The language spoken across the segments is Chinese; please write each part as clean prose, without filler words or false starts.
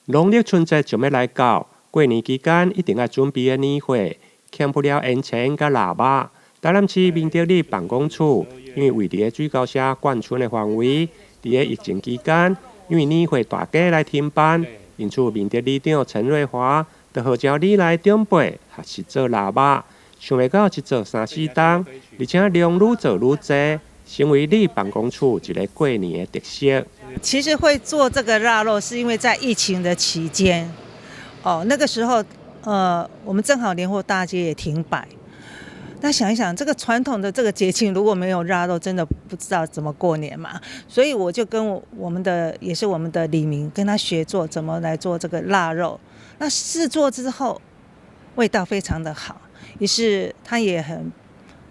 农历春节就要来到，过年期间一定要准备的年货，欠不了烟钱甲腊肉。台南市民德里办公处因为位伫水沟社眷村的范围，伫个疫情期间，因为年货大家来停办，因此民德里长陈瑞华就号召里内长辈学习做腊肉，想袂到一做3、4档，而且量愈做愈多，成为里办公处一个过年的特色。其实会做这个腊肉，是因为在疫情的期间，那个时候，我们正好年货大街也停摆。那想一想，这个传统的这个节庆如果没有腊肉，真的不知道怎么过年嘛。所以我就跟我们的也是我们的李明跟他学做怎么来做这个腊肉。那试做之后，味道非常的好，于是他也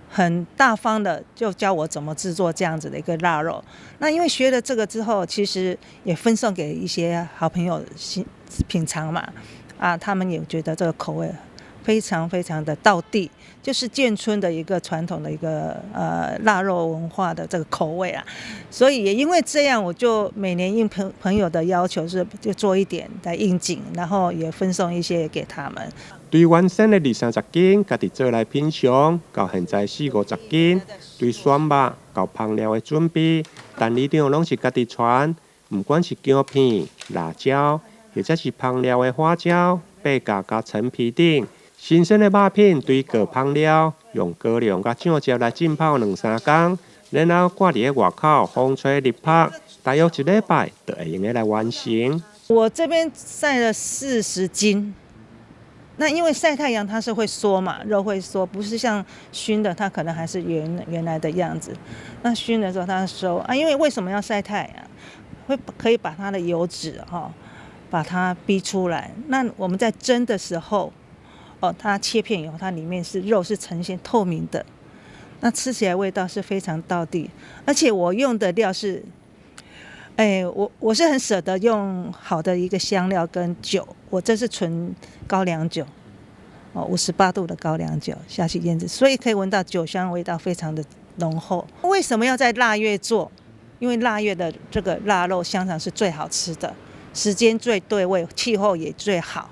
很大方的就教我怎么制作这样子的一个腊肉。那因为学了这个之后，其实也分送给一些好朋友品尝嘛，他们也觉得这个口味非常非常的道地，就是眷村的一个传统的一个腊肉文化的这个口味啊。所以也因为这样，我就每年应朋友的要求是就做一点来应景，然后也分送一些给他们。对完整的20-30斤，家己做来品尝，到现在40-50斤。对选肉到烹料的准备，陈里长拢是家己传，不管是姜片、辣椒，或者是烹料的花椒、八角加陈皮等。新鲜的肉片对各烹料，用高粱甲酱汁来浸泡2-3天，然后挂伫外口风吹日晒，大约1礼拜就会用得来完成。我这边晒了40斤。那因为晒太阳它是会缩嘛，肉会缩，不是像熏的，它可能还是原来的样子。那熏的时候它收因为什么要晒太阳？可以把它的油脂把它逼出来。那我们在蒸的时候，它切片以后，它里面肉是呈现透明的，那吃起来味道是非常道地。而且我用的料是，我是很舍得用好的一个香料跟酒，我这是纯高粱酒，58度的高粱酒下去腌制，所以可以闻到酒香味道非常的浓厚。为什么要在腊月做？因为腊月的这个腊肉香肠是最好吃的，时间最对味，气候也最好。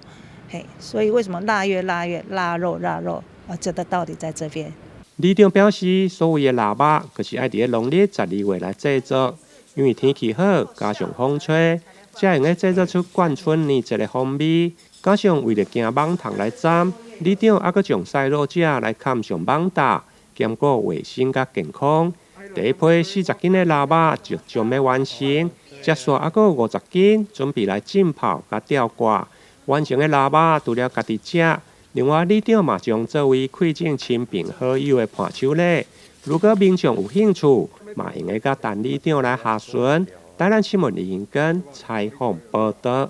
所以为什么腊月腊肉这个道理在这边。里长表示，所谓的腊肉，就是爱伫农历12月来制作，因为天气好，加上风吹，才用个制作出贯村年节的风味。加上为了惊蠓虫来沾，里长还佫将晒肉架来盖上蠓搭，兼顾卫生甲健康。第一批40斤的腊肉就将要完成，接下还佫有50斤，准备来浸泡甲吊挂。完成的腊肉除了家己食，另外里长嘛将作为馈赠亲朋好友的伴手礼。如果民众有兴趣，嘛用个甲陈里长来下询。台南新闻林根采访报道。